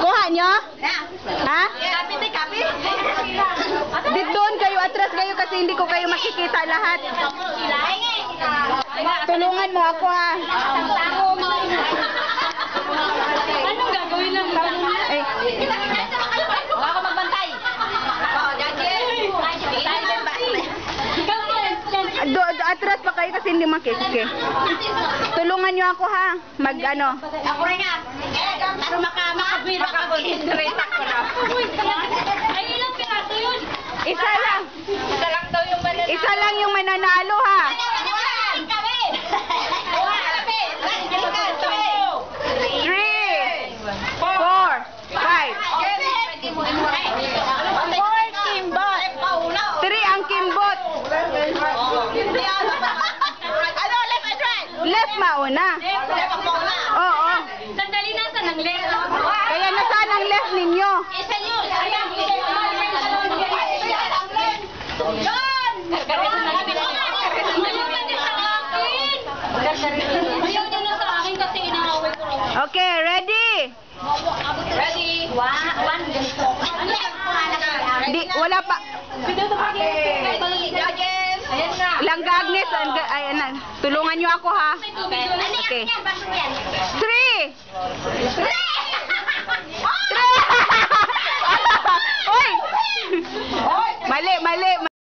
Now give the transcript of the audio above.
Kuha nyo? Ha? Doon kayo, atras kayo kasi hindi ko kayo makikita lahat. Tulungan mo ako ha. Anong gagawin lang? Ay. Huwag ako magbantay. Atras pa kayo kasi hindi makikita. Tulungan nyo ako ha. Mag ano. Ako rin nga. Pero makabira ako. Retak ko na. Ay, ilang piraso yun? Isa lang. Isa lang daw yung mananalo. Isa lang yung mananalo ha. 3 ang kimbot. Ano, left and right? Left mauna. Left ang mauna. Oo. Sandali nasa ng left. Kaya nasaan ang left ninyo? Isa yun. Ayan. Yan! Ayaw niyo na sa akin kasi inaaway ko raw. Okay, ready? Ready? One. Wala pa. Judges. Ayan na. Langga Agnes. Ayan na. Tulungan nyo ako ha. Okay. 3,